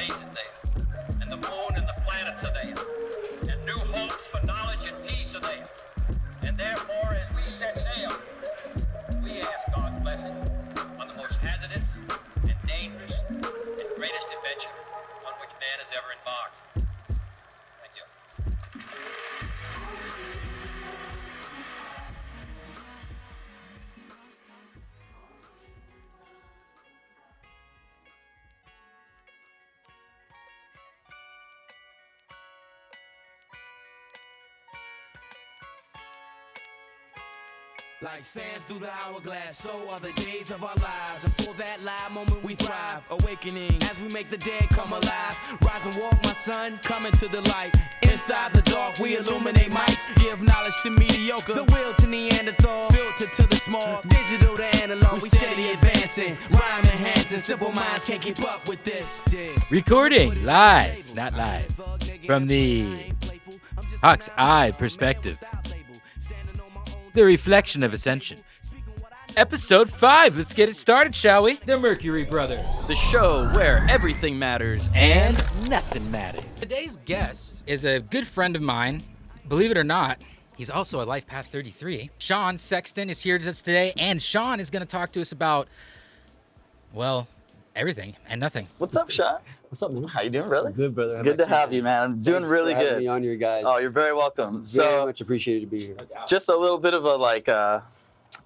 space is there, and the moon and the planets are there, and new hopes for knowledge and peace are there. And therefore, as we set sail, we ask God's blessing on the most hazardous and dangerous and greatest adventure on which man has ever embarked. Thank you. Like sands through the hourglass, so are the days of our lives. And for that live moment we thrive, awakening as we make the dead come alive. Rise and walk, my son, come into the light. Inside the dark we illuminate mics, give knowledge to mediocre, the will to Neanderthal, filter to the small, digital to analog. We steady advancing, rhyme enhancing, simple minds can't keep up with this. Recording live, not live, from the Hawk's Eye perspective. The reflection of ascension. Episode 5. Let's get it started, shall we? The Mercury Brothers, the show where everything matters and nothing matters. Today's guest is a good friend of mine. Believe it or not, he's also a Life Path 33. Sean Sexton is here with us today, and Sean is going to talk to us about, well, everything and nothing. What's up, Sean? What's up, man? How you doing, brother? Good, brother. Good to have you, man. I'm doing really for having good. Me on your guys. Oh, you're very welcome. Very much appreciated to be here. Just a little bit of a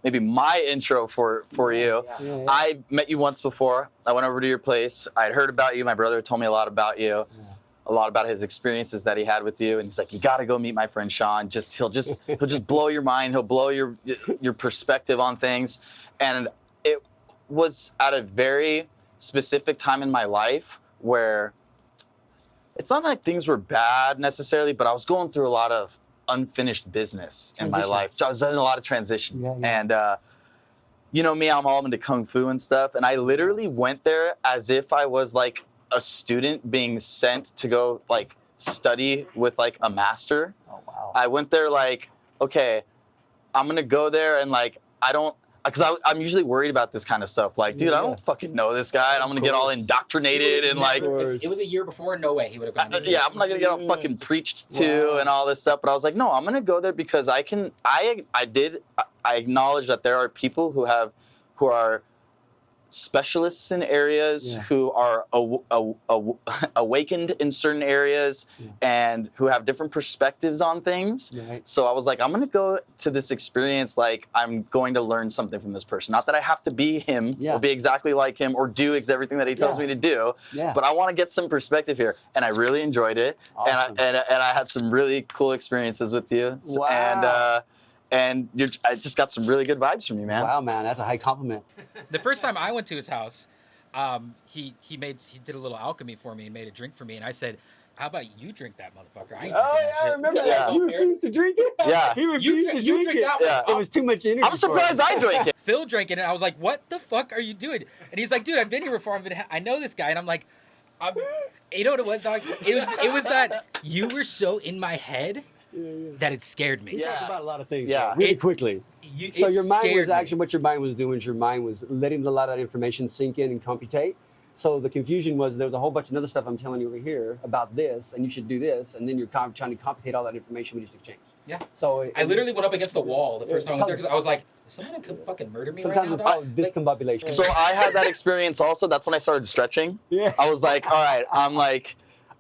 maybe my intro for you. Yeah. I met you once before. I went over to your place. I'd heard about you. My brother told me a lot about you. Yeah. A lot about his experiences that he had with you, and he's like, "You got to go meet my friend Sean. He'll just blow your mind. He'll blow your perspective on things." And it was at a very specific time in my life where it's not like things were bad necessarily, but I was going through a lot of unfinished business in my life. I was in a lot of transition. Yeah. And you know me, I'm all into Kung Fu and stuff. And I literally went there as if I was like a student being sent to go like study with like a master. Oh, wow. I went there like, okay, I'm going to go there and like, because I'm usually worried about this kind of stuff. Like, dude, I don't fucking know this guy, and I'm gonna get all indoctrinated and like. If it was a year before, no way he would have gone. Yeah, I'm not gonna get all fucking preached to and all this stuff. But I was like, no, I'm gonna go there because I acknowledge that there are people who are specialists in areas, who are awakened in certain areas, and who have different perspectives on things. Right. So I was like, I'm going to go to this experience like I'm going to learn something from this person. Not that I have to be him or be exactly like him or do everything that he tells me to do, but I want to get some perspective here. And I really enjoyed it. Awesome. And I had some really cool experiences with you. Wow. And I just got some really good vibes from you, man. Wow, man, that's a high compliment. The first time I went to his house, he did a little alchemy for me and made a drink for me, and I said, "How about you drink that, motherfucker?" I ain't drinking that I shit." remember Yeah. that. You refused to drink it? Yeah. He refused to drink it. that one. Yeah. It was too much energy. I'm surprised I drank it. Phil drank it, and I was like, "What the fuck are you doing?" And he's like, "Dude, I've been here before. I know this guy." And I'm like, "You know what it was, dog? It was that you were so in my head that it scared me." We talked about a lot of things. Yeah. Really quickly. So It your mind scared was me. actually, what your mind was doing is your mind was letting a lot of that information sink in and computate. So the confusion was there was a whole bunch of other stuff I'm telling you over here about this, and you should do this, and then you're trying to computate all that information we just exchanged. Yeah. So I literally went up against the wall the first time I went there because I was like, "Is someone gonna fucking murder me sometimes right it's now?" called discombobulation. So I had that experience also. That's when I started stretching. Yeah. I was like, all right,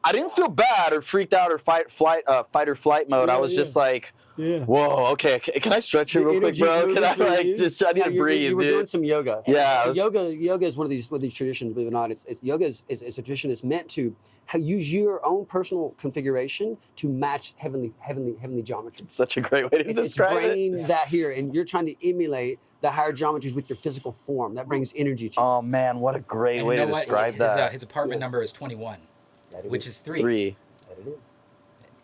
I didn't feel bad or freaked out or fight or flight mode. I was just like, whoa, okay, can I stretch here real quick, bro? Can I I need to breathe, you were dude. doing some yoga. Yeah. So yoga is one of these traditions, believe it or not. Yoga is a tradition that's meant to use your own personal configuration to match heavenly geometry. It's such a great way to describe it's brain it. that here, and you're trying to emulate the higher geometries with your physical form. That brings energy to you. Oh man, what a great And way you to know what? describe that. His apartment number is 21, which is 3. 3. That it is.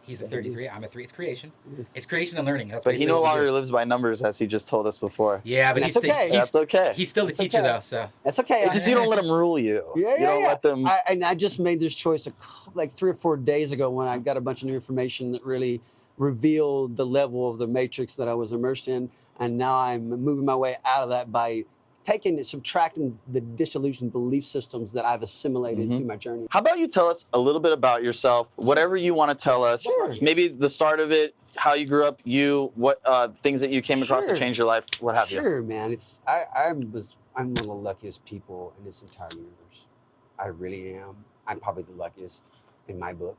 He's a 33. I'm a 3. It's creation. Yes. It's creation and learning. That's But he basically no what we longer do. lives by numbers, as he just told us before. Yeah, but That's he's okay. That's okay. He's still the That's teacher okay. though. So That's okay. It's just you don't let them rule you. You don't let them. I just made this choice like 3 or 4 days ago when I got a bunch of new information that really revealed the level of the matrix that I was immersed in, and now I'm moving my way out of that by taking and subtracting the disillusioned belief systems that I've assimilated through my journey. How about you tell us a little bit about yourself, whatever you want to tell us, Sure. maybe the start of it, how you grew up, what things that you came across that changed your life, what have you. Sure, man. I'm one of the luckiest people in this entire universe. I really am. I'm probably the luckiest in my book.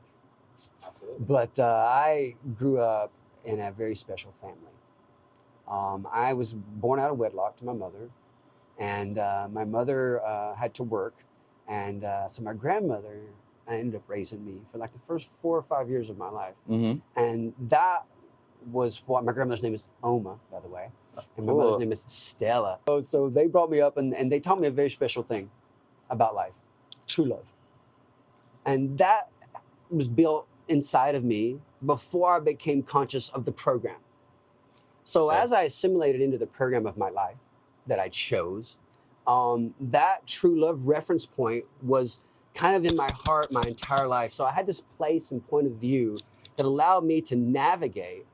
Absolutely. But I grew up in a very special family. I was born out of wedlock to my mother, and my mother had to work, and so my grandmother ended up raising me for like the first 4 or 5 years of my life. And that was what my grandmother's name is Oma, by the way, and my mother's name is Stella. So they brought me up, and they taught me a very special thing about life: true love. And that was built inside of me before I became conscious of the program. So as I assimilated into the program of my life that I chose, that true love reference point was kind of in my heart my entire life. So I had this place and point of view that allowed me to navigate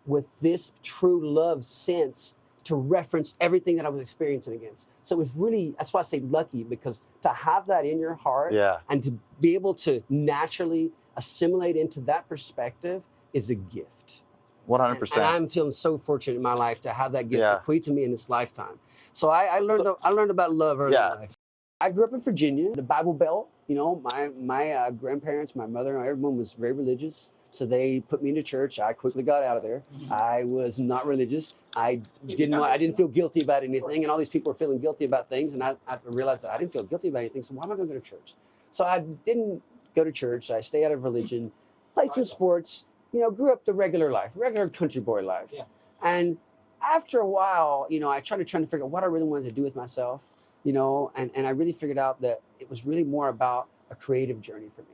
with this true love sense to reference everything that I was experiencing against. So it was really, that's why I say lucky, because to have that in your heart and to be able to naturally assimilate into that perspective is a gift. 100%. And I'm feeling so fortunate in my life to have that gift bequeathed to me in this lifetime. So I learned about love early in life. I grew up in Virginia, the Bible Belt. You know, my grandparents, my mother, everyone was very religious. So they put me into church. I quickly got out of there. I was not religious. I didn't feel guilty about anything. And all these people were feeling guilty about things. And I realized that I didn't feel guilty about anything. So why am I going to go to church? So I didn't go to church. I stayed out of religion, played some sports, you know, grew up the regular life, regular country boy life. Yeah. And after a while, you know, I tried to figure out what I really wanted to do with myself, you know, and I really figured out that it was really more about a creative journey for me.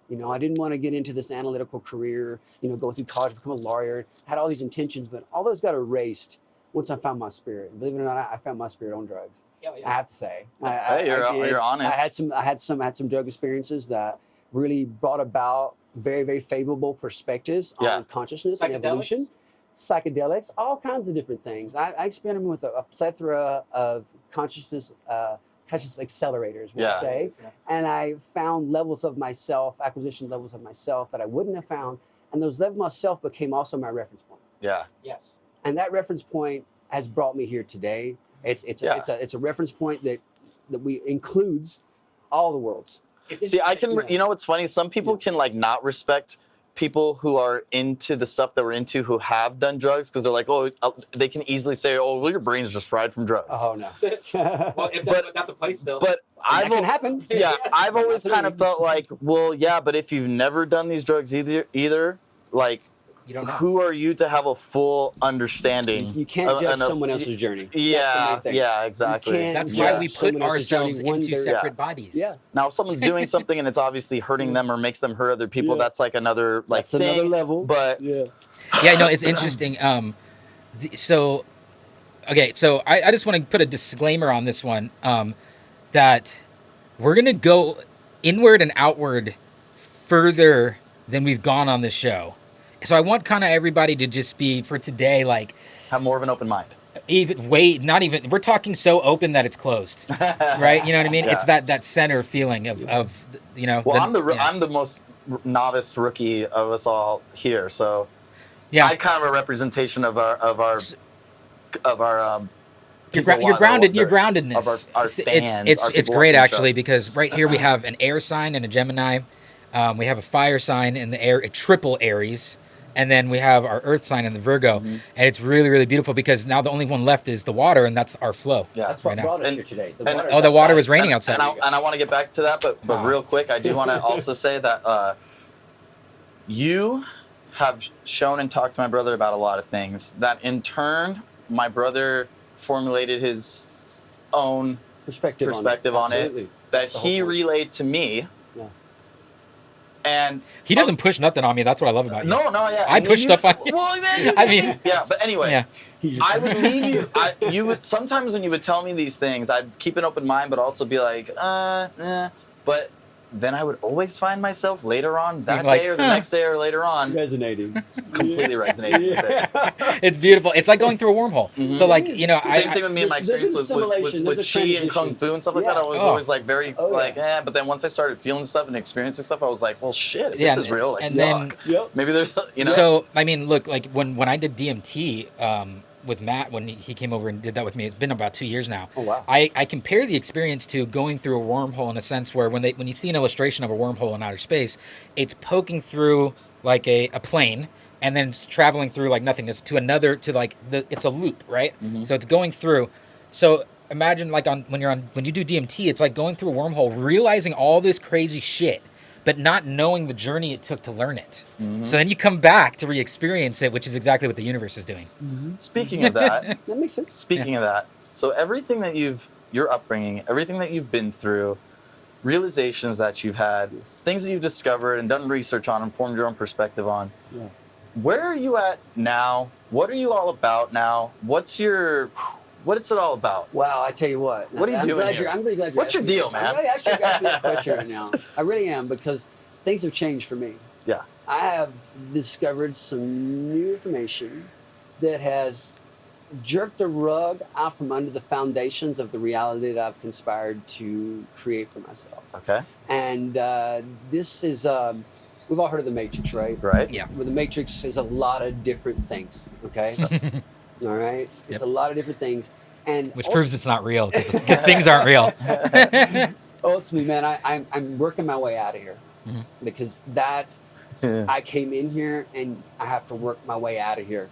You know, I didn't want to get into this analytical career, you know, go through college, become a lawyer, had all these intentions, but all those got erased once I found my spirit. And believe it or not, I found my spirit on drugs. I have to say. You're honest. I had some drug experiences that really brought about very, very favorable perspectives on consciousness and evolution. Psychedelics, all kinds of different things. I experimented with a plethora of conscious accelerators, I say. And I found levels of myself, acquisition levels of myself that I wouldn't have found. And those levels of myself became also my reference point. Yeah. Yes. And that reference point has brought me here today. It's a reference point that we includes all the worlds. See, I can, you know what's funny? Some people can like not respect people who are into the stuff that we're into who have done drugs because they're like, oh, they can easily say, oh, well, your brain's just fried from drugs. Oh, no. Well, that's a place still. But that can happen. Yeah, I've always kind of felt like, well, yeah, but if you've never done these drugs either, like, you don't know. Who are you to have a full understanding? You can't judge someone else's journey. Yeah, exactly. That's why we put ourselves into separate bodies. Yeah. Now, if someone's doing something and it's obviously hurting them or makes them hurt other people, that's like another thing. Another level. But no, it's interesting. So I just want to put a disclaimer on this one that we're gonna go inward and outward further than we've gone on this show. So I want kind of everybody to just be, for today, like... have more of an open mind. We're talking so open that it's closed, right? You know what I mean? Yeah. It's that center feeling of you know... Well, I'm the most novice rookie of us all here, so... Yeah. I'm kind of a representation of our Your groundedness. Of our fans, it's great actually, because right here we have an air sign and a Gemini. We have a fire sign in the air, a triple Aries, and then we have our earth sign in the Virgo. And it's really, really beautiful because now the only one left is the water, and that's our flow. Yeah, that's what brought us here today. The water was raining outside. And I want to get back to that, but real quick, I do want to also say that you have shown and talked to my brother about a lot of things that in turn, my brother formulated his own perspective on it that he relayed to me. Yeah. And he doesn't push nothing on me. That's what I love about you. No, yeah. I push stuff on you. Well, I mean, yeah. But anyway, I would leave you. You would sometimes when you would tell me these things, I'd keep an open mind, but also be like, But then I would always find myself later on that Being like, day or the huh. next day or later on Resonating. completely resonating with it. It's beautiful. It's like going through a wormhole. So like, you know, Same thing with me and my There's experience an with assimilation, with there's a chi and kung transition. fu and stuff like that. I was Oh. always like very yeah. but then once I started feeling stuff and experiencing stuff, I was like, well, shit, Yeah, this is real. Like, and then- fuck. Yep. Maybe there's, you know. So I mean, look, like when I did DMT with Matt, when he came over and did that with me, it's been about 2 years now. Oh, wow. I compare the experience to going through a wormhole in a sense where when you see an illustration of a wormhole in outer space, it's poking through like a plane and then it's traveling through like nothingness to another it's a loop, right? So it's going through. So imagine like when you do DMT, it's like going through a wormhole, realizing all this crazy shit, but not knowing the journey it took to learn it. So then you come back to re-experience it, which is exactly what the universe is doing. Speaking of that, That makes sense. Speaking of that, so everything that your upbringing, everything that you've been through, realizations that you've had, things that you've discovered and done research on and formed your own perspective on, Yeah. where are you at now? What are you all about now? What is it all about? Wow, I tell you what. What are you doing here? I'm really glad you're What's your asking me deal, that. man? I'm really actually asking that question right now. I really am, because things have changed for me. Yeah. I have discovered some new information that has jerked the rug out from under the foundations of the reality that I've conspired to create for myself. Okay. And this is, we've all heard of the Matrix, right? Right. Yeah. Well, the Matrix is a lot of different things, okay? All right? It's Yep. a lot of different things. And Which proves it's not real because things aren't real. ultimately, man, I'm working my way out of here because I came in here and I have to work my way out of here.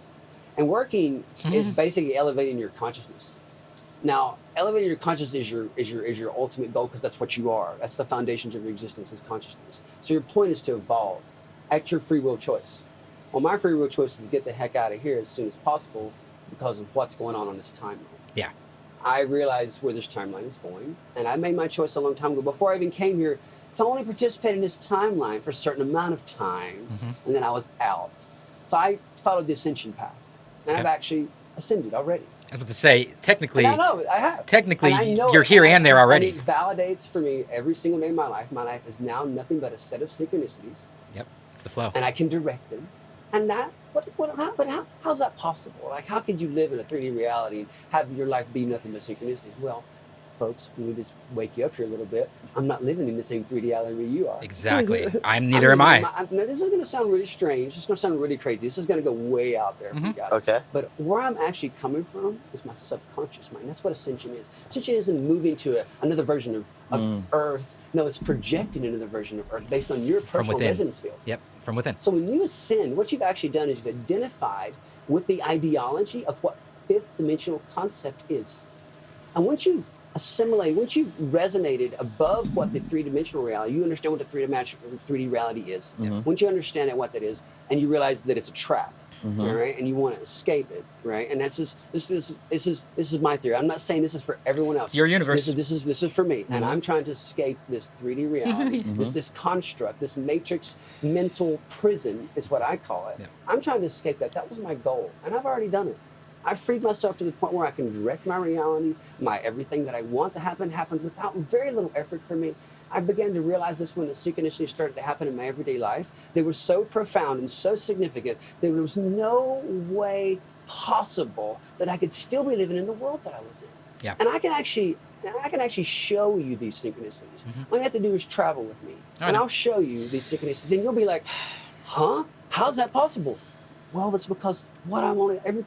And working is basically elevating your consciousness. Now, elevating your consciousness is your ultimate goal, because that's what you are. That's the foundations of your existence, is consciousness. So your point is to evolve at your free will choice. Well, my free will choice is to get the heck out of here as soon as possible because of what's going on this timeline. Yeah. I realized where this timeline is going, and I made my choice a long time ago, before I even came here, to only participate in this timeline for a certain amount of time, and then I was out. So I followed the ascension path, and I've Okay. actually ascended already. I was about to say, technically, And I know it, I have. technically, And I know you're it, here and there and already. it validates for me every single day of my life. My life is now nothing but a set of synchronicities, Yep, it's the flow. and I can direct them. And that, how's that possible? Like, how could you live in a 3D reality and have your life be nothing but synchronicities? Well, folks, let me just wake you up here a little bit. I'm not living in the same 3D reality you are. Exactly. Neither am I. Now, this is going to sound really strange. This is going to sound really crazy. This is going to go way out there for you guys. Okay. But where I'm actually coming from is my subconscious mind. That's what ascension is. Ascension isn't moving to another version of Earth. No, it's projecting another version of Earth based on your personal within. resonance field. Yep, from within. So when you ascend, what you've actually done is you've identified with the ideology of what fifth dimensional concept is. And once you've assimilated, once you've resonated above what the three-dimensional reality, you understand what the 3D reality is. Once you understand what that is, and you realize that it's a trap, all right, and you want to escape it, right? And this is my theory. I'm not saying this is for everyone else. It's your universe. This is for me, and I'm trying to escape this 3D reality, this construct, this matrix mental prison is what I call it. Yeah. I'm trying to escape that. That was my goal, and I've already done it. I freed myself to the point where I can direct my reality. My everything that I want to happen happens without very little effort for me. I began to realize this when the synchronicities started to happen in my everyday life. They were so profound and so significant that there was no way possible that I could still be living in the world that I was in. Yeah. And I can actually show you these synchronicities. All you have to do is travel with me, and I'll show you these synchronicities, and you'll be like, "Huh? How's that possible?" Well, it's because what I'm only every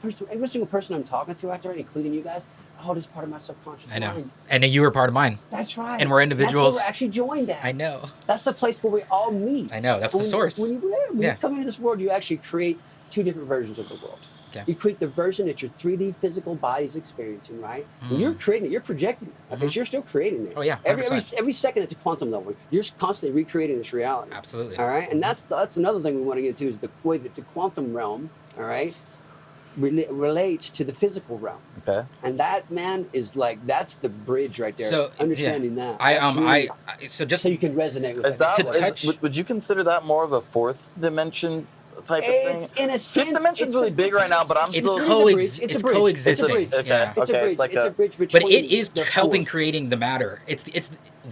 single person I'm talking to out there, including you guys, all just part of my subconscious I know. mind. And you were part of mine. That's right. And we're individuals. That's where we're actually joined at. I know. That's the place where we all meet. I know. That's And the source. When you come into this world, you actually create two different versions of the world. Okay. You create the version that your 3D physical body is experiencing, right? When you're creating it, you're projecting it. Okay, so you're still creating it. Oh, yeah, Every second it's a quantum level. You're constantly recreating this reality. Absolutely. All right, and that's another thing we want to get into is the way that the quantum realm, all right, relates to the physical realm. Okay. And that, man, is like that's the bridge right there. So understanding that. That's That's so just so you can resonate with Is it. that, To touch- would you consider that more of a fourth dimension type of It's thing? in a sense. Fifth Dimension's it's really the- big right now, but I'm It's still. It's it's a bridge. coexisting. It's a bridge. Yeah. It's a Okay, bridge. it's like It's a- a bridge But between. it is the helping fourth. creating the matter. It's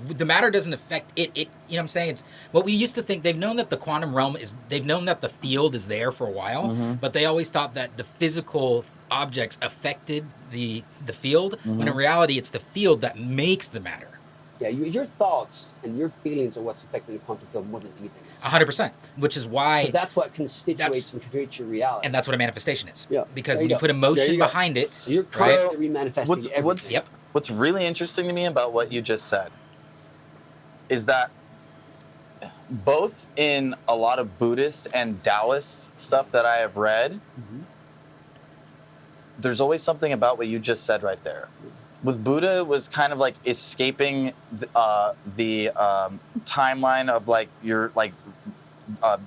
the matter doesn't affect it. You know what I'm saying? It's what we used to think. They've known that the quantum realm is. They've known that the field is there for a while, but they always thought that the physical objects affected the field. When in reality, it's the field that makes the matter. Yeah, your thoughts and your feelings are what's affecting the quantum field more than anything else. 100%. Which is why. Because that's what constitutes and creates your reality. And that's what a manifestation is. Yeah. Because There when you you go. put There emotion you go. behind it, So you're right? constantly remanifesting everything. Yep. What's really interesting to me about what you just said is that both in a lot of Buddhist and Taoist stuff that I have read, there's always something about what you just said right there. With Buddha, it was kind of like escaping the timeline of like your like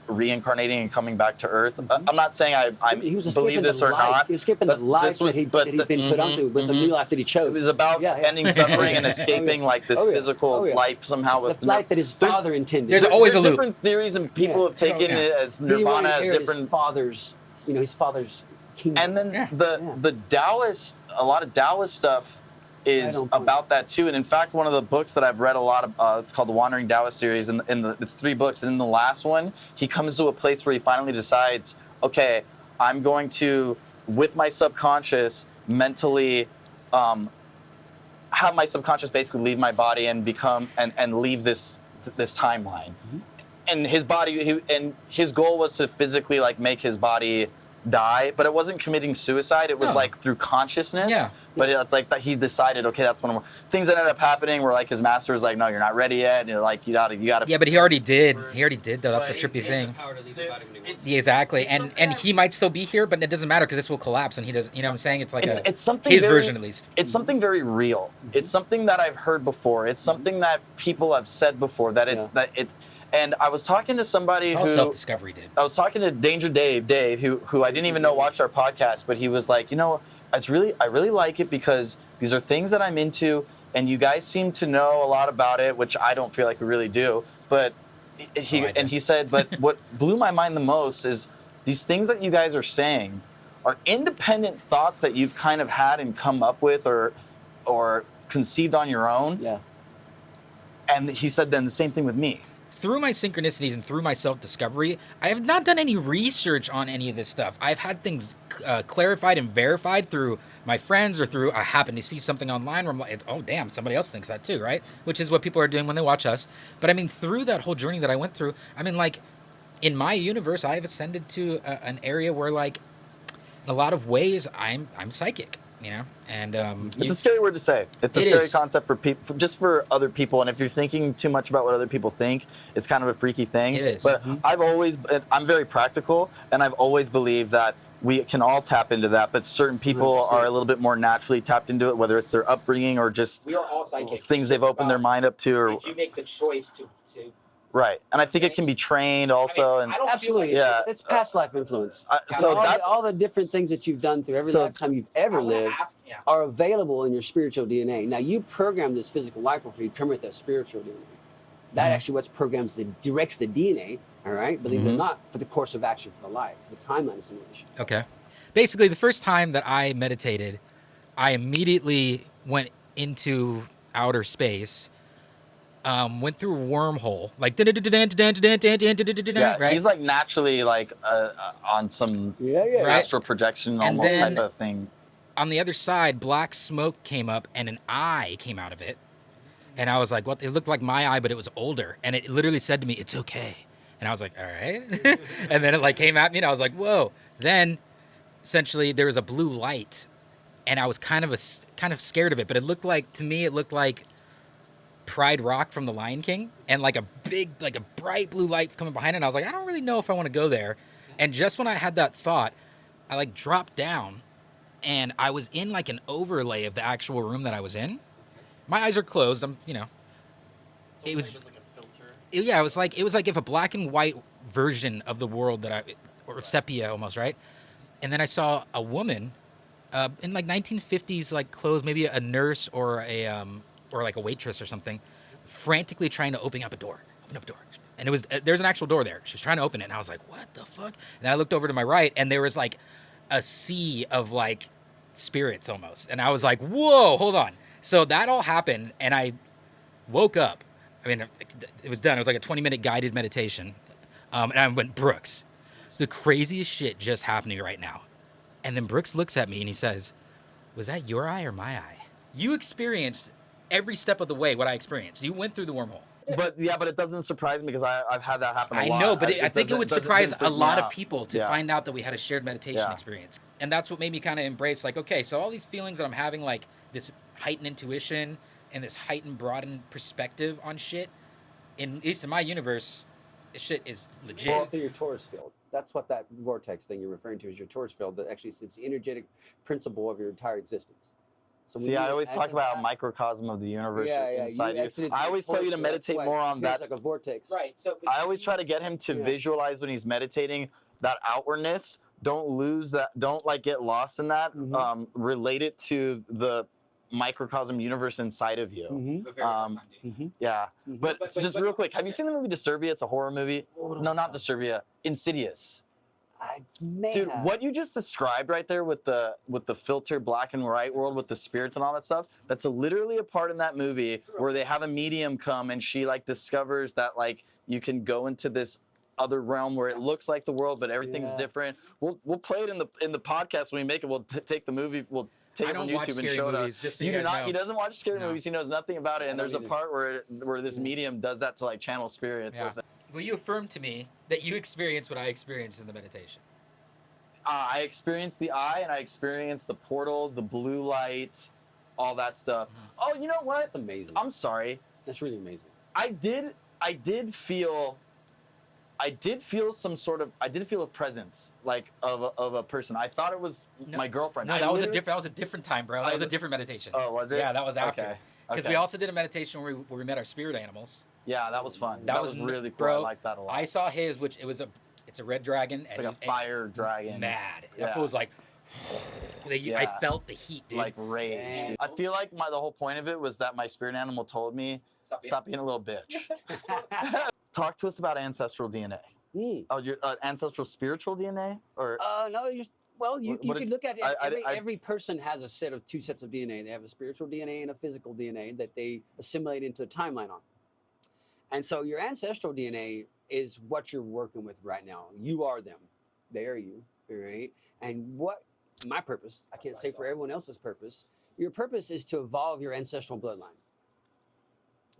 reincarnating and coming back to Earth. I'm not saying I He was believe escaping this the or life. not. He was escaping but the life this was- that but he'd been put onto with the new life that he chose. It was about Yeah, yeah. ending suffering and escaping like this Oh, yeah. physical Oh, yeah. life somehow. With the life that his there's- father intended. there's always there's a loop. different theories, and people Yeah. have taken Oh, yeah. it as He didn't want Nirvana to as inherit different. his father's, his father's kingdom. And then Yeah. the Taoist, a lot of Taoist stuff is Right on point. about that too. And in fact, one of the books that I've read a lot of, it's called the Wandering Taoist series, and it's 3 books. And in the last one, he comes to a place where he finally decides, okay, I'm going to, with my subconscious, mentally have my subconscious basically leave my body and become and leave this timeline. And his body, and his goal was to physically like make his body die, but it wasn't committing suicide. It was No. like through consciousness. Yeah. But it's like that he decided, okay, that's one of things that ended up happening where like his master was like, no, you're not ready yet. And you're like, you gotta. Yeah, but he already did. He already did, though. That's the trippy thing. Power to leave the body when he wants. Yeah, exactly. And he might still be here, but it doesn't matter because this will collapse and he does. You know what I'm saying? It's like It's something his very- version at least. It's something very real. It's something that I've heard before. It's something that people have said before. And I was talking to somebody It's all who self-discovery, dude. I was talking to Danger Dave, who I didn't even know watched our podcast, but he was like, I really like it because these are things that I'm into, and you guys seem to know a lot about it, which I don't feel like we really do. But he said, but what blew my mind the most is these things that you guys are saying are independent thoughts that you've kind of had and come up with or conceived on your own. Yeah. And he said then the same thing with me. Through my synchronicities and through my self-discovery, I have not done any research on any of this stuff. I've had things clarified and verified through my friends or through I happen to see something online where I'm like, oh, damn, somebody else thinks that too, right? Which is what people are doing when they watch us. But I mean, through that whole journey that I went through, I mean, like, in my universe, I've ascended to an area where, like, in a lot of ways, I'm psychic, And It's a scary word to say. It's a It scary is. concept for people, just for other people. And if you're thinking too much about what other people think, it's kind of a freaky thing. It is. But I'm very practical, and I've always believed that we can all tap into that. But certain people 100%. are a little bit more naturally tapped into it, whether it's their upbringing or just We are all psychic. things they've opened their mind up to. Or Did you make the choice to right. And I think it can be trained also. And Absolutely. Yeah. It's past life influence. so that's all the different things that you've done through every So- lifetime you've ever lived are available in your spiritual DNA. Now, you program this physical life before you come with that spiritual DNA. That actually what's programs directs the DNA, all right, believe it or not, for the course of action for the life, the timeline of simulation. Okay. Basically, the first time that I meditated, I immediately went into outer space, went through a wormhole, like yeah. right? He's like naturally like on some Yeah. Right. astral projection And almost then- type of thing. On the other side, black smoke came up and an eye came out of it. And I was like, what? It looked like my eye, but it was older. And it literally said to me, it's okay. And I was like, all right. And then it like came at me and I was like, whoa. Then essentially there was a blue light and I was kind of scared of it, but it looked like Pride Rock from The Lion King and like a bright blue light coming behind it. And I was like, I don't really know if I want to go there. And just when I had that thought, I like dropped down and I was in like an overlay of the actual room that I was in. My eyes are closed. It was like a filter. Yeah, it was like if a black and white version of the world or sepia almost, right? And then I saw a woman in like 1950s like clothes, maybe a nurse or like a waitress or something, frantically trying to open up a door. And it was there's an actual door there. She was trying to open it, and I was like, what the fuck? And then I looked over to my right, and there was like a sea of like spirits almost. And I was like, whoa, hold on. So that all happened, and I woke up. I mean, it was done. It was like a 20-minute guided meditation. And I went, Brooks, the craziest shit just happened to me right now. And then Brooks looks at me and he says, was that your eye or my eye? You experienced every step of the way what I experienced. You went through the wormhole. But it doesn't surprise me because I've had that happen a lot. I know, but I think it would surprise a lot of out. people to find out that we had a shared meditation experience. And that's what made me kind of embrace, like, okay, so all these feelings that I'm having, like this heightened intuition and this heightened, broadened perspective on shit, at least in my universe, this shit is legit. Well, through your Taurus field. That's what that vortex thing you're referring to is your Taurus field. That actually it's the energetic principle of your entire existence. So See, I always talk about a microcosm of the universe inside you. I always tell you to meditate more on that. Like a vortex. Right. So I always try to get him to visualize when he's meditating that outwardness. Don't lose that. Don't like get lost in that. Relate it to the microcosm universe inside of you. Yeah. But just real quick, have you seen the movie Disturbia? It's a horror movie. No, not Disturbia. Insidious. I may Dude, have. what you just described right there with the filter black and white world with the spirits and all that stuff, that's literally a part in that movie where they have a medium come and she like discovers that like you can go into this other realm where it looks like the world but everything's different. We'll play it in the podcast when we make it. We'll take the movie. We'll take it on YouTube and show it us. Just so you do guys not. know. He doesn't watch scary movies. He knows nothing about it. And there's a part where this medium does that to like channel spirits. Yeah. Will you affirm to me that you experienced what I experienced in the meditation? I experienced the eye and I experienced the portal, the blue light, all that stuff. Oh, you know what? That's amazing. I'm sorry. That's really amazing. I did feel some sort of, a presence like of a person. I thought it was my girlfriend. No, that was a different time, bro. That was a different meditation. Oh, was it? Yeah, that was after. Okay. Because we also did a meditation where we met our spirit animals. Yeah, that was fun. That was really cool. Bro, I liked that a lot. I saw his, which it's a red dragon. It's like a fire dragon. Mad. Yeah. That fool was like, I felt the heat, dude. Like rage. Dude. I feel like the whole point of it was that my spirit animal told me, stop being a little bitch. Talk to us about ancestral DNA. Oh, your ancestral spiritual DNA? Or No, you could look at it. Every person has two sets of DNA. They have a spiritual DNA and a physical DNA that they assimilate into the timeline on. And so your ancestral DNA is what you're working with right now. You are them. They are you, right? And what my purpose, I can't say for everyone else's purpose, your purpose is to evolve your ancestral bloodline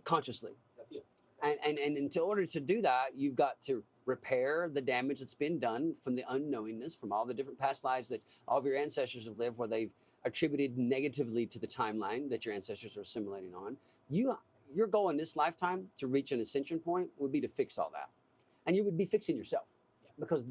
consciously. That's you. And in order to do that, you've got to repair the damage that's been done from the unknowingness, from all the different past lives that all of your ancestors have lived where they've attributed negatively to the timeline that your ancestors are assimilating on. Your goal in this lifetime to reach an ascension point would be to fix all that. And you would be fixing yourself because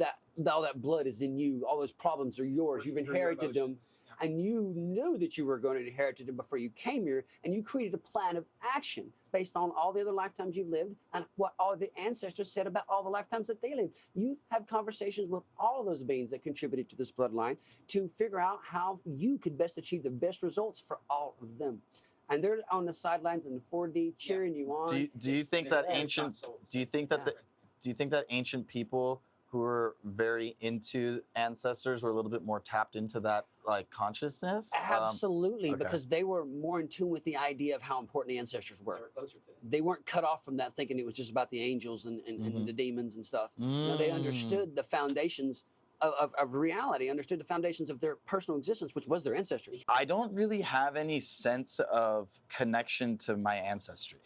all that blood is in you. All those problems are yours. You've inherited them. And you knew that you were going to inherit them before you came here. And you created a plan of action based on all the other lifetimes you've lived and what all the ancestors said about all the lifetimes that they lived. You have conversations with all of those beings that contributed to this bloodline to figure out how you could best achieve the best results for all of them. And they're on the sidelines in the 4D cheering you on. Do you think that ancient people who were very into ancestors were a little bit more tapped into that like consciousness? Absolutely, because they were more in tune with the idea of how important the ancestors were. They weren't cut off from that thinking it was just about the angels and the demons and stuff. No, they understood the foundations of reality, understood the foundations of their personal existence, which was their ancestors. I don't really have any sense of connection to my ancestry.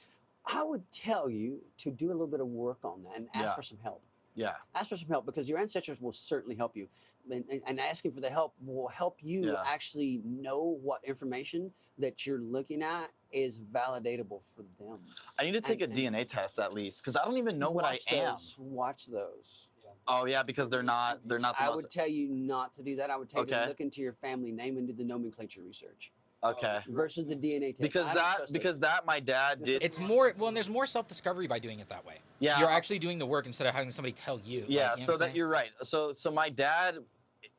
I would tell you to do a little bit of work on that and ask for some help. Yeah. Ask for some help because your ancestors will certainly help you. And asking for the help will help you actually know what information that you're looking at is validatable for them. I need to take a DNA test at least because I don't even know what I am. Watch those. Oh yeah, because they're not the I would tell you not to do that. I would tell you to look into your family name and do the nomenclature research. Okay. Versus the DNA test. Because my dad did. It's more, and there's more self-discovery by doing it that way. Yeah. You're actually doing the work instead of having somebody tell you. Yeah, like, you know so that you're right. So my dad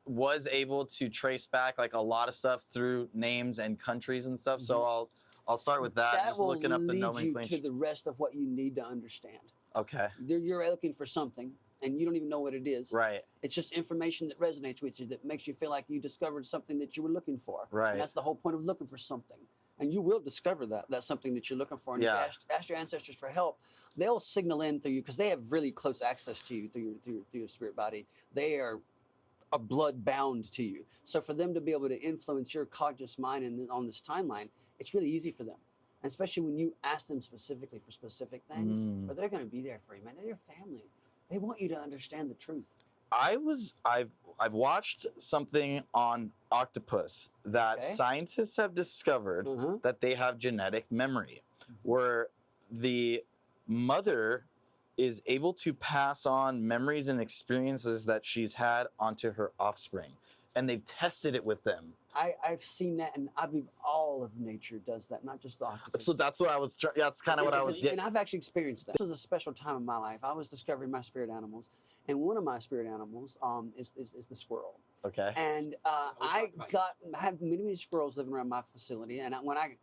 was able to trace back like a lot of stuff through names and countries and stuff. So I'll start with that. That just will looking up the lead nomenclature. you to the rest of what you need to understand. Okay. You're looking for something, and you don't even know what it is. Right. It's just information that resonates with you, that makes you feel like you discovered something that you were looking for. Right. And that's the whole point of looking for something. And you will discover that. That's something that you're looking for. And Yeah. if you ask your ancestors for help, they'll signal in through you, because they have really close access to you through your spirit body. They are blood bound to you. So for them to be able to influence your conscious mind and on this timeline, it's really easy for them. And especially when you ask them specifically for specific things, but they're going to be there for you, man. They're your family. They want you to understand the truth. I've watched something on octopus that Okay. scientists have discovered that they have genetic memory, where the mother is able to pass on memories and experiences that she's had onto her offspring, and they've tested it with them. I've seen that, and I believe all of nature does that, not just the octopus. So that's what I was. That's kind of what I was. And I've actually experienced that. This was a special time in my life. I was discovering my spirit animals, and one of my spirit animals is the squirrel. Okay. And I have many squirrels living around my facility, and when I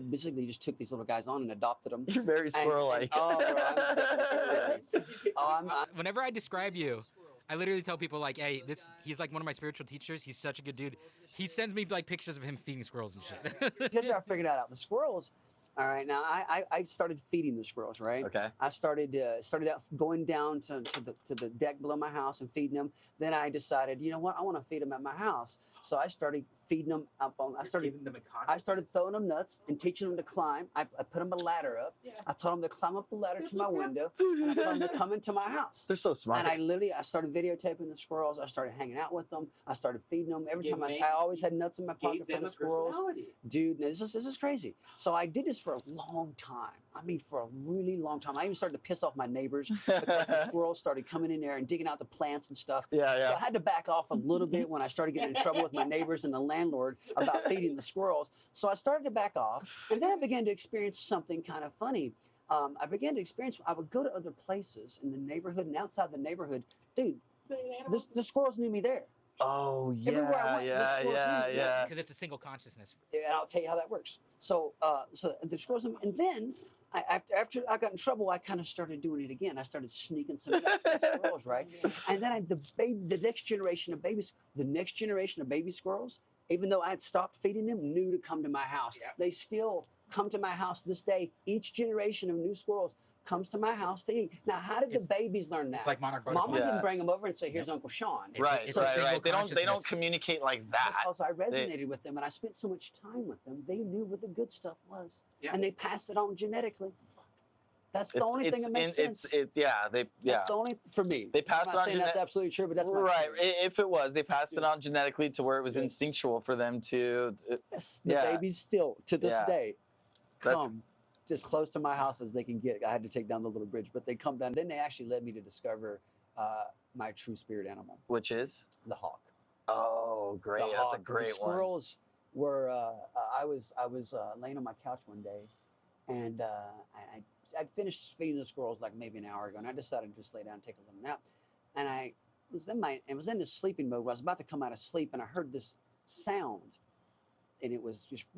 basically just took these little guys on and adopted them. You're very squirrel-like. Oh, bro, I'm definitely squirrel. Whenever I describe you, I literally tell people like, hey, he's like one of my spiritual teachers. He's such a good dude. He sends me like pictures of him feeding squirrels and shit. Here's how I figured that out. The squirrels. All right, now I started feeding the squirrels, right? Okay. I started out going down to the deck below my house and feeding them. Then I decided, you know what, I want to feed them at my house. So I started feeding them up on. I started throwing them nuts and teaching them to climb. I put them a ladder up. Yeah. I told them to climb up the ladder to my window, and I told them to come into my house. They're so smart. And I started videotaping the squirrels. I started hanging out with them. I started feeding them every time. I always had nuts in my pocket for the squirrels. Dude, this is crazy. So I did this for a long time. I mean, for a really long time. I even started to piss off my neighbors because the squirrels started coming in there and digging out the plants and stuff. Yeah, yeah. So I had to back off a little bit when I started getting in trouble with my neighbors and the landlord about feeding the squirrels. So I started to back off, and then I began to experience something kind of funny. I would go to other places in the neighborhood and outside the neighborhood. Dude, the squirrels knew me there. Oh, yeah, Everywhere I went, the squirrels knew me. yeah. Because it's a single consciousness. And I'll tell you how that works. So the squirrels, and then after I got in trouble, I kind of started doing it again. I started sneaking some of the squirrels, right? And then the next generation of baby squirrels, even though I had stopped feeding them, knew to come to my house. Yeah. They still come to my house this day. Each generation of new squirrels comes to my house to eat. Now, how did the babies learn that? It's like monarch Mama butterflies. didn't bring them over and say, "Here's Uncle Sean." Right. They don't communicate like that. Because I resonated with them, and I spent so much time with them. They knew what the good stuff was, and they passed it on genetically. That's the only thing that makes sense. That's the only for me. They passed I'm not on saying that's absolutely true, but that's my right. theory. If it was, they passed it on genetically to where it was instinctual for them to. Yes, the babies still to this day come as close to my house as they can get. I had to take down the little bridge, but they come down. Then they actually led me to discover my true spirit animal, which is the hawk. Oh, great! That's a great one. The squirrels were. I was laying on my couch one day, and I'd finished feeding the squirrels like maybe an hour ago, and I decided to just lay down and take a little nap. And I was in this sleeping mode where I was about to come out of sleep, and I heard this sound, and it was just.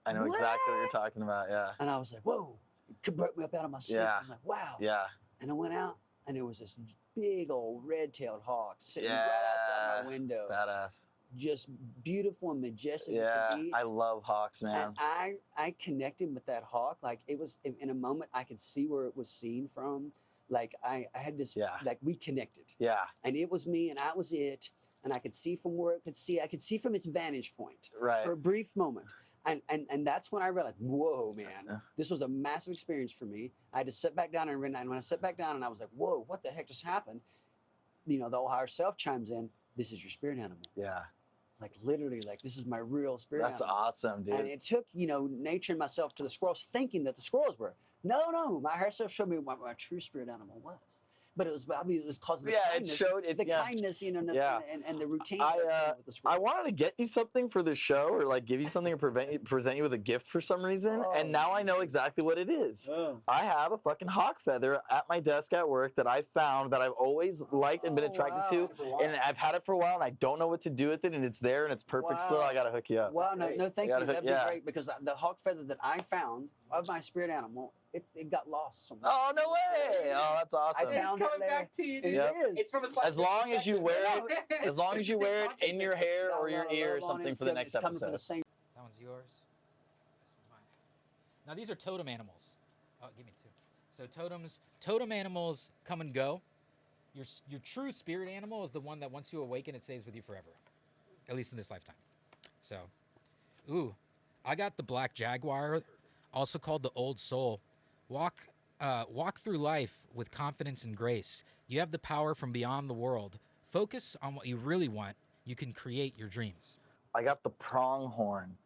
I know exactly what you're talking about. Yeah. And I was like, "Whoa!" It broke me up out of my sleep. Yeah. I'm like, "Wow." Yeah. And I went out, and there was this big old red-tailed hawk sitting right outside my window. Badass. Just beautiful and majestic as it could be. I love hawks, man. And I connected with that hawk. Like it was in a moment I could see where it was seen from. Like I had this like we connected. Yeah. And it was me and I was it. And I could see from where it could see. I could see from its vantage point. Right. For a brief moment. And that's when I realized, whoa, man, this was a massive experience for me. I had to sit back down and when I sat back down and I was like, whoa, what the heck just happened? You know, the whole higher self chimes in. This is your spirit animal. Yeah. Like literally, like this is my real spirit animal. That's awesome, dude. And it took, nature and myself to the squirrels, thinking that the squirrels were. No, my higher self showed me what my true spirit animal was. But it was because of the kindness. It showed it, the kindness, and the routine. With the I wanted to get you something for the show, or like give you something, or present you with a gift for some reason, and now I know exactly what it is. I have a fucking hawk feather at my desk at work that I found that I've always liked and been attracted to, and I've had it for a while, and I don't know what to do with it, and it's there, and it's perfect still. I gotta hook you up. Wow, no, thank you. That'd be great because the hawk feather that I found of my spirit animal It got lost somewhere. Oh, no way! Oh, that's awesome. I found it later. to you. It Yep. is. It's from a slight As long as you wear perspective. it, as long as you wear it in your hair Got or a your lot of ear or love on it. something It's for the coming- next it's coming for the episode. same. That one's yours. This one's mine. Now these are totem animals. Oh, give me two. So totem animals come and go. Your true spirit animal is the one that once you awaken, it stays with you forever, at least in this lifetime. So, ooh, I got the black jaguar, also called the old soul. Walk through life with confidence and grace. You have the power from beyond the world. Focus on what you really want. You can create your dreams. I got the pronghorn.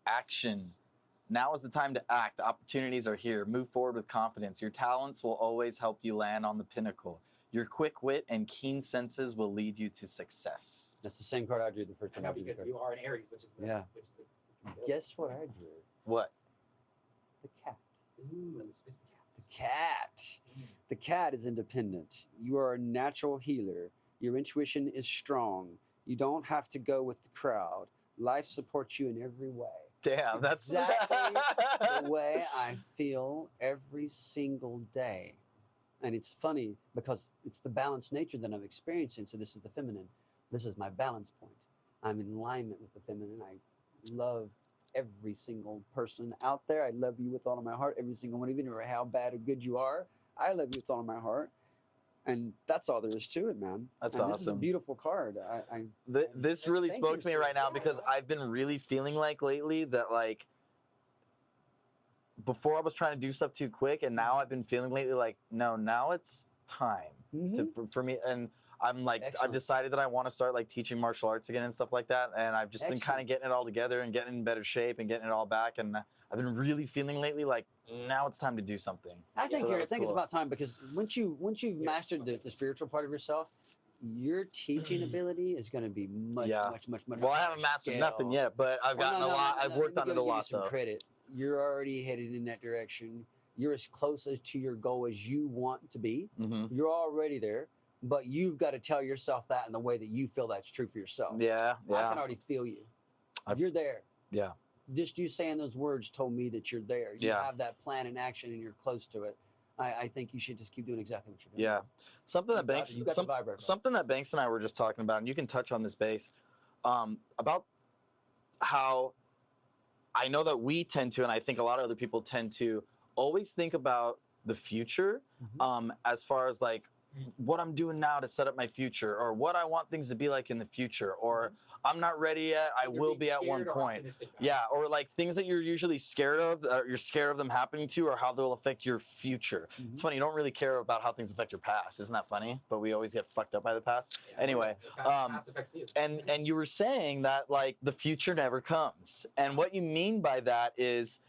Action. Now is the time to act. Opportunities are here. Move forward with confidence. Your talents will always help you land on the pinnacle. Your quick wit and keen senses will lead you to success. That's the same card I drew the first I time know I drew the because you cards. are an Aries, which is the, Yeah. which is the Guess what I drew? What? The cat. Ooh, Sophisticats. The cat. The cat is independent. You are a natural healer. Your intuition is strong. You don't have to go with the crowd. Life supports you in every way. Damn, that's exactly the way I feel every single day. And it's funny because it's the balanced nature that I'm experiencing. So this is the feminine. This is my balance point. I'm in alignment with the feminine. I love every single person out there. I love you with all of my heart. Every single one, even no matter how bad or good you are. I love you with all of my heart. And that's all there is to it, man. That's and This is a awesome. beautiful card. This really Thank spoke you. to me right now Yeah, because man. I've been really feeling like lately that like before I was trying to do stuff too quick, and now I've been feeling lately like no, now it's time for me. And I'm like I've Excellent. decided that I want to start like teaching martial arts again and stuff like that. And I've just been kind Excellent. of getting it all together and getting in better shape and getting it all back. And I've been really feeling lately like now it's time to do something. I think So I that's think it's cool. about time because once you've mastered the spiritual part of yourself, your teaching ability is going to be much. Well, I haven't mastered nothing yet, but I've gotten a lot. I've worked on it a lot, some though. credit. You're already headed in that direction. You're as close as to your goal as you want to be. Mm-hmm. You're already there, but you've got to tell yourself that in the way that you feel that's true for yourself. Yeah. I can already feel you. You're there. Yeah. Just you saying those words told me that you're there. You Yeah. have that plan in action and you're close to it. I think you should just keep doing exactly what you're doing. Yeah. Something that Banks, you got the vibe right. something that Banks and I were just talking about, and you can touch on this base, about how I know that we tend to, and I think a lot of other people tend to, always think about the future, as far as like what I'm doing now to set up my future, or what I want things to be like in the future, or I'm not ready yet, I will be at one point. Yeah, or like things that you're usually scared of, you're scared of them happening to, or how they'll affect your future. It's funny, you don't really care about how things affect your past. Isn't that funny? But we always get fucked up by the past. Yeah, anyway, the past affects you. and you were saying that like the future never comes, and what you mean by that is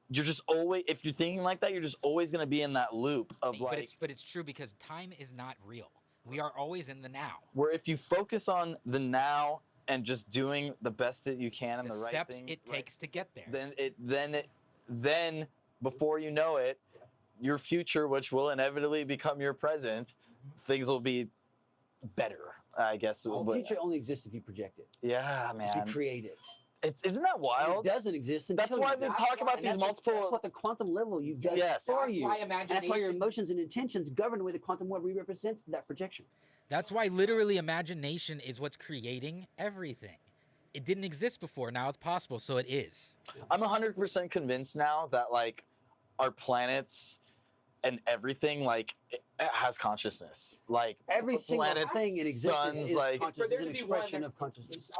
you're just always, if you're thinking like that, you're just always going to be in that loop of like. But it's true because time is not real. We are always in the now. Where if you focus on the now and just doing the best that you can and the right steps thing, it takes to get there. then before you know it, your future, which will inevitably become your present, things will be better. I guess. The future only exists if you project it. Yeah, man. If you create it. Isn't that wild? It doesn't exist until That's why you they do. talk about And these that's multiple. That's what the quantum level you does Yes. for That's you. why And that's why your imagination- emotions and intentions govern the way the quantum world represents that projection. That's why literally imagination is what's creating everything. It didn't exist before, now it's possible, so it is. I'm 100% convinced now that like our planets and everything like it has consciousness. Like Every single planets, thing in existence suns, is like consciousness, For there is an to be one expression that- of consciousness.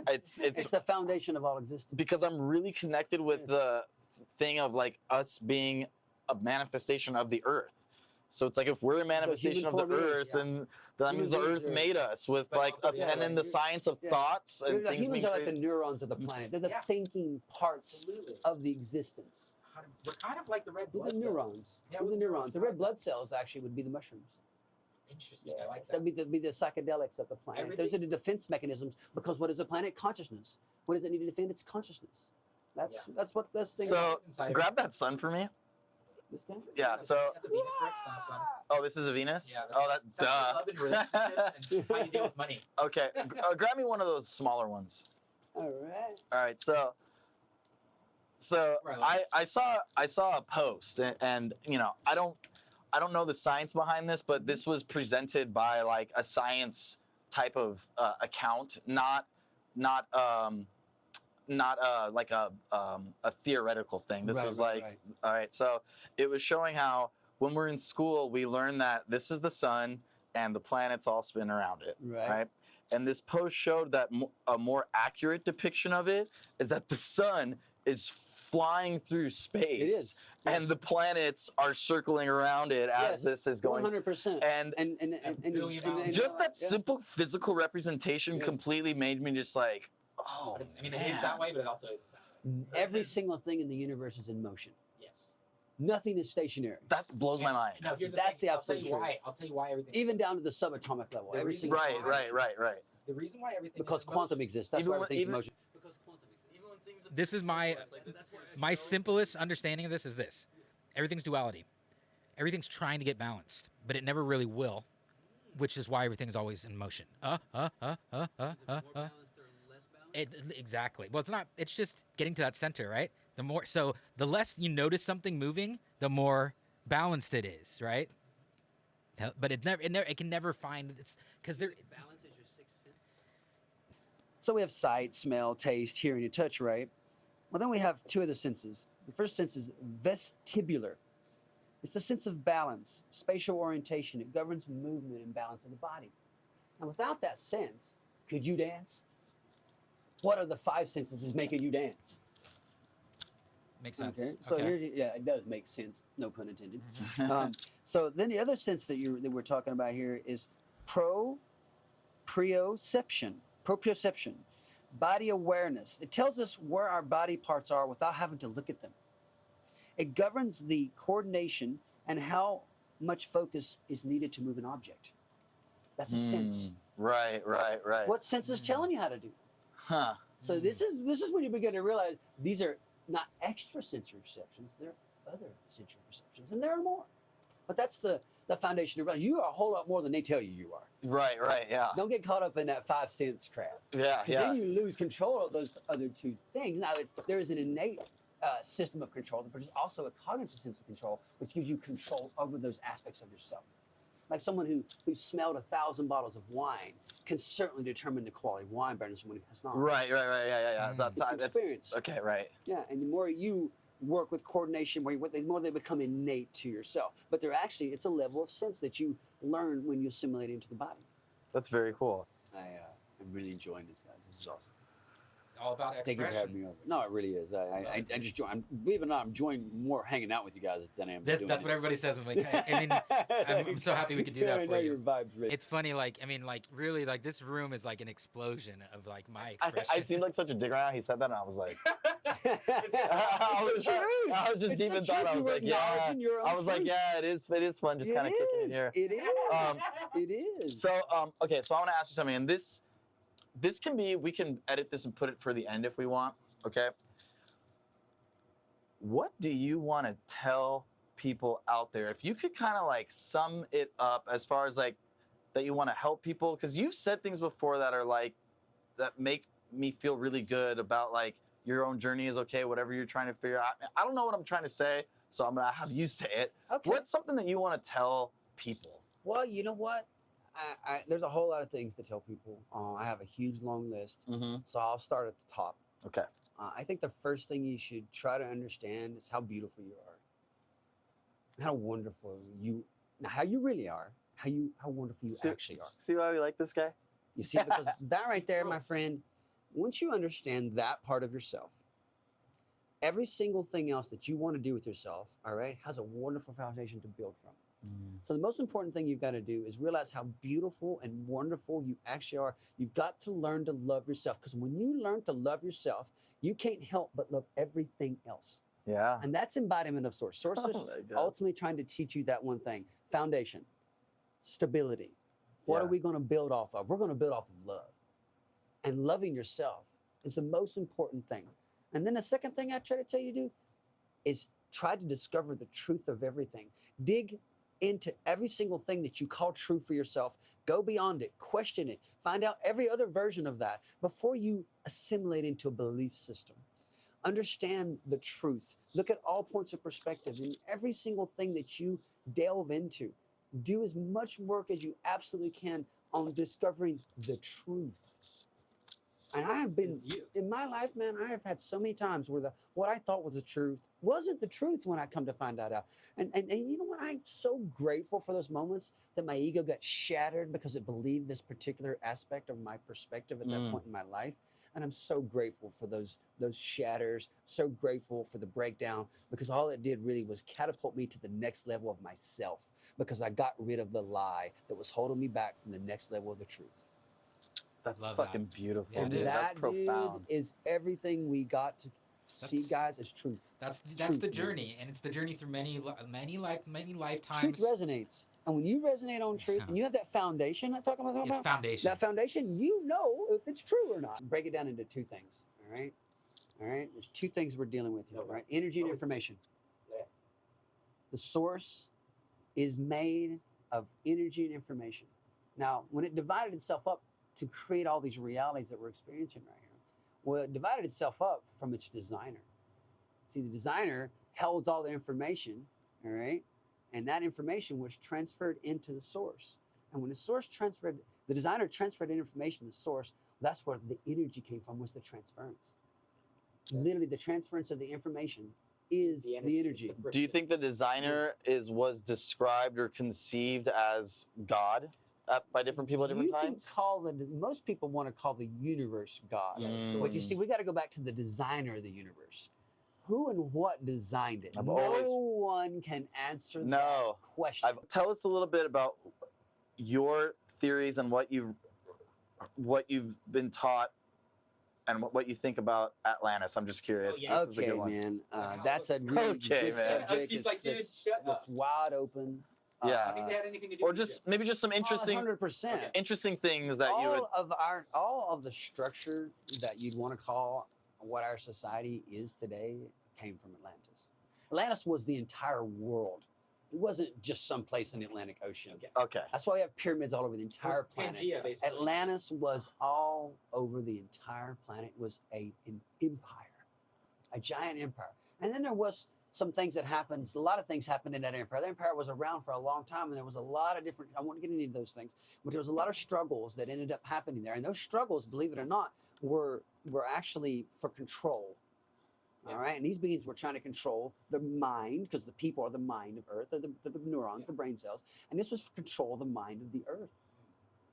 it's It's the foundation of all existence. because I'm really connected with the thing of like us being a manifestation of the earth. So it's like if we're a manifestation of the form is, earth, yeah. then that means the Human earth beings are- made us with But like, also, yeah, and then like the you- science of yeah. thoughts and things Humans being are like the created. neurons of the planet. They're the Yeah. thinking parts Absolutely. of the existence. We're kind of like the red They're blood the cells. neurons. Yeah, They're we're the the neurons. The red blood cells actually would be the mushrooms. Interesting. I like that. That'd be the psychedelics of the planet. Everything- Those are the defense mechanisms because what is the planet? Consciousness. What does it need to defend? It's consciousness. That's what this thing So is. Inside of grab that sun for me. This guy? Yeah. So That's a Venus correct now, son. oh, this is a Venus. Yeah. Oh, that's love and relationships and how you deal with money. Okay, grab me one of those smaller ones. All right. All right, so So Right. I saw a post, and you know, I don't know the science behind this, but this was presented by like a science type of account, not like a theoretical thing. This Right, was right, like, right. all right. So it was showing how when we're in school, we learn that this is the sun and the planets all spin around it. Right. And this post showed that a more accurate depiction of it is that the sun is flying through space. It is. And the planets are circling around it as Yes, this is going. 100%. And just that yeah. simple physical representation completely made me just like, oh, But I mean, it is that way, but it also isn't that way. Every single thing in the universe is in motion. Yes. Nothing is stationary. that blows my mind. No, here's the That's thing. the I'll tell absolute you why. truth. I'll tell you why everything. Even down to the subatomic level. The Every reason single why- Right. The reason why everything Because is in quantum motion- exists. That's Even why when- everything's in even- motion. Because quantum exists. This is my simplest understanding of this is this. Everything's duality. Everything's trying to get balanced, but it never really will, which is why everything's always in motion. Exactly. Well, it's not. It's just getting to that center, right? The less you notice something moving, the more balanced it is, right? But it can never find it's because there. Balance is your sixth sense. So we have sight, smell, taste, hearing, and touch, right? Well, then we have two other senses. The first sense is vestibular. It's the sense of balance, spatial orientation. It governs movement and balance of the body. Now, without that sense, could you dance? What of the five senses is making you dance? Makes sense. Okay. So Okay. yeah, it does make sense. No pun intended. So then the other sense that we're talking about here is proprioception. Proprioception, body awareness. It tells us where our body parts are without having to look at them. It governs the coordination and how much focus is needed to move an object. That's a sense. Right. What sense is telling you how to do? Huh. So this is when you begin to realize these are not extra sensory perceptions, they're other sensory perceptions, and there are more. But that's the foundation to realize you are a whole lot more than they tell you are. Right, yeah. Don't get caught up in that 5 sense crap. Yeah, Because then you lose control of those other two things. Now, there is an innate system of control, but there's also a cognitive sense of control, which gives you control over those aspects of yourself. Like someone who smelled 1,000 bottles of wine can certainly determine the quality of wine better than someone who has not. Right, yeah. It's experience. Okay, right. Yeah, and the more you work with coordination, the more they become innate to yourself. But it's a level of sense that you learn when you assimilate into the body. That's very cool. I'm really enjoying this, guys. This is awesome. It's all about Thank you for having expression. me over. No, it really is. I just believe it or not, I'm enjoying more hanging out with you guys than I am. That's doing what this. everybody says. I'm so happy we could do Yeah, that I for know you. your vibes, Rich. It's funny, really, this room is like an explosion of like my expression. I seemed like such a dick right now. He said that, and I was like, It's true. I was just It's deep the in thought. truth. I was You were like, yeah. acknowledging your own I was like, truth. yeah, it is fun, just kind of kicking in here. It is. It is. So, okay, so I want to ask you something, and this can be, we can edit this and put it for the end if we want, okay? What do you want to tell people out there? If you could kind of like sum it up as far as like that you want to help people, because you've said things before that are like, that make me feel really good about like your own journey is okay, whatever you're trying to figure out. I don't know what I'm trying to say, so I'm going to have you say it. Okay. What's something that you want to tell people? Well, you know what? There's a whole lot of things to tell people. I have a huge long list, so I'll start at the top. Okay. I think the first thing you should try to understand is how beautiful you are, how wonderful how you really are, how wonderful you actually are. See why we like this guy? You see, because that right there, my friend, once you understand that part of yourself, every single thing else that you want to do with yourself, all right, has a wonderful foundation to build from. So the most important thing you've got to do is realize how beautiful and wonderful you actually are. You've got to learn to love yourself, because when you learn to love yourself, you can't help but love everything else. Yeah. And that's embodiment of Source. Source is my God. ultimately trying to teach you that one thing: foundation, stability. What Yeah. are we going to build off of? We're going to build off of love. And loving yourself is the most important thing. And then the second thing I try to tell you to do is try to discover the truth of everything. Dig into every single thing that you call true for yourself. Go beyond it, question it, find out every other version of that before you assimilate into a belief system. Understand the truth. Look at all points of perspective in every single thing that you delve into. Do as much work as you absolutely can on discovering the truth. And I have been It's you. in my life, man. I have had so many times where what I thought was the truth wasn't the truth when I come to find out. And you know what? I'm so grateful for those moments that my ego got shattered because it believed this particular aspect of my perspective at that point in my life. And I'm so grateful for those shatters. So grateful for the breakdown, because all it did really was catapult me to the next level of myself, because I got rid of the lie that was holding me back from the next level of the truth. That's Love fucking that. beautiful. Yeah, it And is. That's that, profound. dude, is everything we got to see, That's- guys, as truth. That's Truth, the man. journey, and it's the journey through many Truth lifetimes. resonates. And when you resonate on truth and you have that foundation I'm talking It's about, foundation. that foundation, you know if it's true or not. Break it down into two things, all right? All right? There's two things we're dealing with here, Okay. right? Energy and Oh, information. Yeah. The source is made of energy and information. Now, when it divided itself up to create all these realities that we're experiencing right here, well, it divided itself up from its designer. See, the designer held all the information, all right? And that information was transferred into the source. And when the designer transferred information to the source, that's where the energy came from, was the transference. Literally, the transference of the information is the energy. Do you think the designer was described or conceived as God by different people at different times? Most people want to call the universe God. But you see, we got to go back to the designer of the universe. Who and what designed it? No one can answer that question. Tell us a little bit about your theories and what you've been taught and what you think about Atlantis. I'm just curious. Oh, yeah. This is a good one. Man, that's a really good man. subject. He's like, dude, shut It's up. wide open. Yeah. I think they had anything to do Or with just you. maybe just some interesting 100%. interesting things that you would. All of the structure that you'd want to call what our society is today came from Atlantis. Atlantis was the entire world. It wasn't just some place in the Atlantic Ocean. Okay. That's why we have pyramids all over the entire It was planet. Pangea, basically. Atlantis was all over the entire planet. It was an empire, a giant empire. And then there was some things that happened. A lot of things happened in that empire. That empire was around for a long time, and there was a lot of different. I won't get into those things, but there was a lot of struggles that ended up happening there. And those struggles, believe it or not, were actually for control. All right, and these beings were trying to control the mind, because the people are the mind of Earth, the neurons, the brain cells, and this was for control of the mind of the Earth.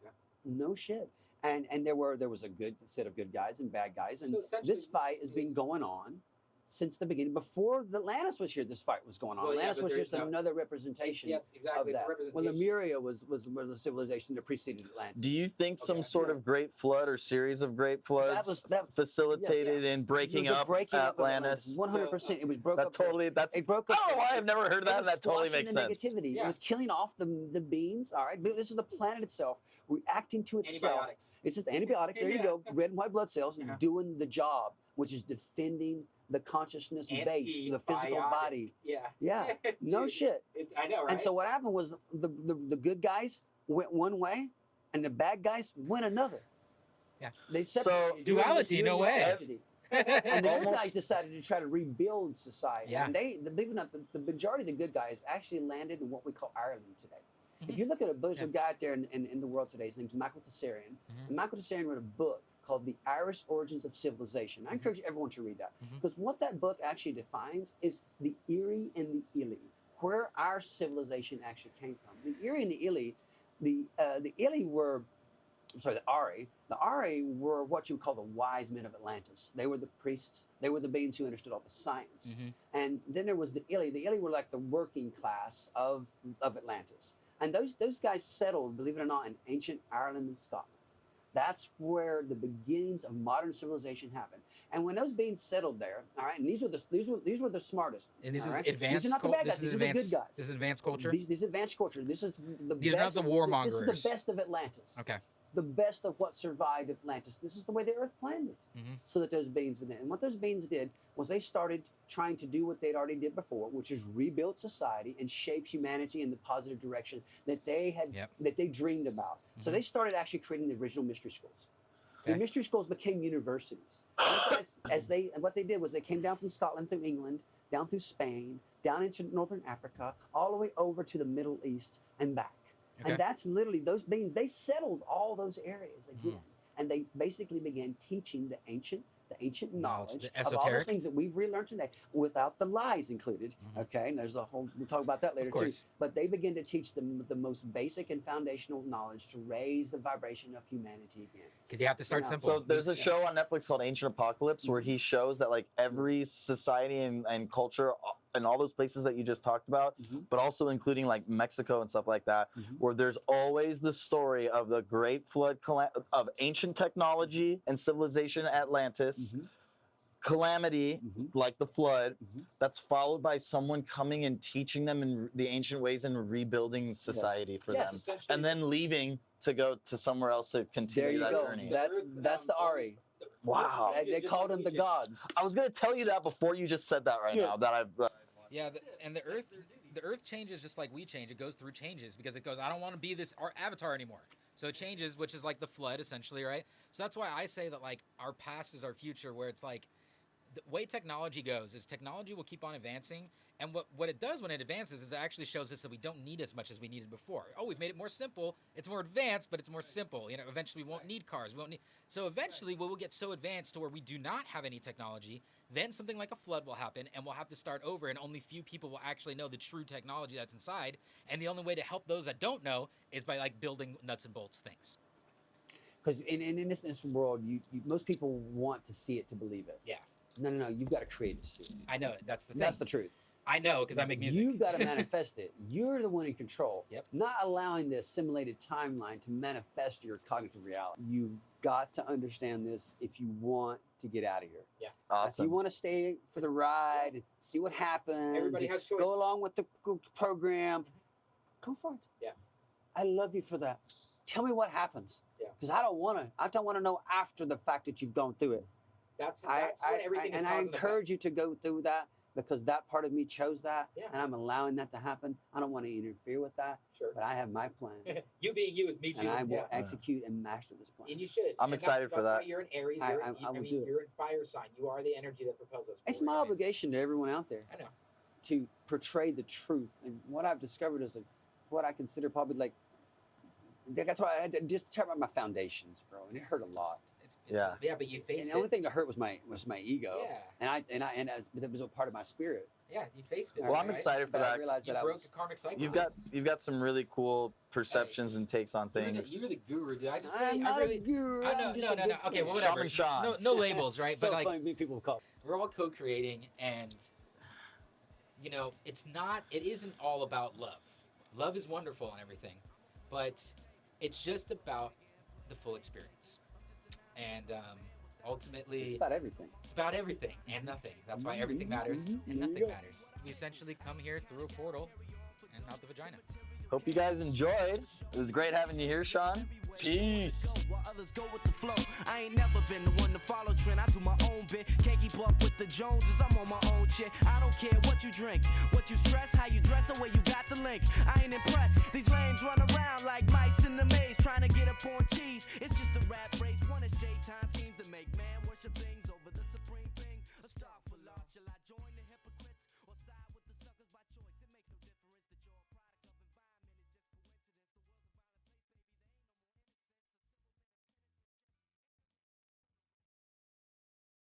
Yeah. No shit. And there was a good set of good guys and bad guys, and So essentially, this fight has been going on since the beginning. Before the Atlantis was here, this fight was going on. Well, yeah, Atlantis but was there's just another representation Yes, exactly. of It's a that. Well, representation. Lemuria was a civilization that preceded Atlantis. Do you think some Okay. sort of great flood or series of great floods facilitated in breaking up Atlantis? 100%. It was broke That up. totally. That's. It broke up. Oh, I've never heard It that. was That totally squashing makes the sense. negativity. Yeah. It was killing off the beings. All right, but this is the planet itself reacting to itself. Antibiotics. This is the antibiotics. There you Yeah. go. Red and white blood cells Uh-huh. doing the job, which is defending the consciousness base, the physical Antibiotic. body. Yeah. Yeah, no Dude, shit. I know, right? And so what happened was the good guys went one way, and the bad guys went another. Yeah. They So- separated. Duality, no way. And the good Almost- guys decided to try to rebuild society. Yeah. And believe it or not, the majority of the good guys actually landed in what we call Ireland today. If you look at there's a guy out there in the world today, his name's Michael Tessarian. And Michael Tessarian wrote a book called The Irish Origins of Civilization. I encourage everyone to read that, because what that book actually defines is the Erie and the Ili, where our civilization actually came from. The Erie and the Ili, the Ili were, the Ari were what you would call the wise men of Atlantis. They were the priests. They were the beings who understood all the science. And then there was the Ili. The Ili were like the working class of Atlantis. And those guys settled, believe it or not, in ancient Ireland and Scotland. That's where the beginnings of modern civilization happened. And when those beings settled there, all right, and these were the smartest. And this all is right? advanced. These are not the bad guys. These are the good guys. This is advanced culture. These is advanced culture. This is the These are not best. the warmongers. This is the best of Atlantis. Okay. The best of what survived Atlantis. This is the way the Earth planned it, so that those beings would. And what those beings did was they started trying to do what they'd already did before, which is rebuild society and shape humanity in the positive direction that they had, that they dreamed about. So they started actually creating the original mystery schools. The Okay. mystery schools became universities. What they did was they came down from Scotland through England, down through Spain, down into northern Africa, all the way over to the Middle East and back. Okay. And that's literally those beings. They settled all those areas again, and they basically began teaching the ancient knowledge the of all the esoteric. things that we've relearned today, without the lies included. Okay, and there's a whole. We'll talk about that later too. course. But they begin to teach them the most basic and foundational knowledge to raise the vibration of humanity again. Because you have to start Yeah. simple. So there's a show on Netflix called Ancient Apocalypse where he shows that like every society and culture and all those places that you just talked about, but also including like Mexico and stuff like that, where there's always the story of the great flood of ancient technology and civilization Atlantis, calamity like the flood, that's followed by someone coming and teaching them in the ancient ways and rebuilding society for Yes. them, Essentially- and then leaving to go to somewhere else to There continue you that go. journey. That's the Ari. Wow. They called them the gods. I was gonna tell you that before you just said that right Yeah. now. That I've Yeah, and the Earth changes just like we change. It goes through changes because it goes, I don't want to be this avatar anymore. So it changes, which is like the flood, essentially, right? So that's why I say that like our past is our future, where it's like the way technology goes is technology will keep on advancing, and what it does when it advances is it actually shows us that we don't need as much as we needed before. Oh, we've made it more simple. It's more advanced, but it's more simple. You know, eventually we won't need cars. We won't need. So eventually we will get so advanced to where we do not have any technology. Then something like a flood will happen, and we'll have to start over, and only few people will actually know the true technology that's inside. And the only way to help those that don't know is by like building nuts and bolts things. Because in this world, most people want to see it to believe it. Yeah, No. You've got to create it to see it. I know it. That's the thing. That's the truth. I know because I make music. You've got to manifest it. You're the one in control. Yep. Not allowing the assimilated timeline to manifest your cognitive reality. You've got to understand this if you want to get out of here. If awesome. you want to stay for the ride and see what happens, Everybody has choice. go along with the program, go for it. Yeah. I love you for that. Tell me what happens. Yeah. Because I don't want to know after the fact that you've gone through it. That's when everything is I cause and encourage you to go through that, because that part of me chose that, Yeah. and I'm allowing that to happen. I don't want to interfere with that, effect. Sure. but I have my plan, You being you is me too. and I will Yeah. execute and master this plan. And you should. I'm And excited for that's that. why you're an Aries. I You're, will do it. you're in fire sign. You are the energy that propels us. It's forward, my right? obligation to everyone out there I know. to portray the truth, and what I've discovered is what I consider probably like. That's why I had to just talk about my foundations, bro, and it hurt a lot. Yeah. Yeah, but you And faced the only it. thing that hurt was my ego, Yeah. and it was a part of my spirit. Yeah, you faced it. Well, I'm right? excited for But I that. realized You that I broke was. a karmic cycle. You've got some really cool perceptions and takes on things. You're the guru, dude. I'm not a guru. I I'm know, just no, a no, good no. Okay, friend. well, whatever. Shaman Sean. No labels, right? So but like, funny when people call. we're all co-creating, and you know, it isn't all about love. Love is wonderful and everything, but it's just about the full experience. And ultimately, It's about everything. it's about everything and nothing. That's why everything matters and There you nothing go. matters. We essentially come here through a portal and out the vagina. Hope you guys enjoyed. It was great having you here, Sean. Peace. While others go with the flow, I ain't never been the one to follow trend. I do my own bit, can't keep up with the Joneses. I'm on my own shit. I don't care what you drink, what you stress, how you dress, or where you got the link. I ain't impressed. These lames run around like mice in the maze, trying to get up on cheese. It's just a rap race. One is J time schemes to make man worshiping.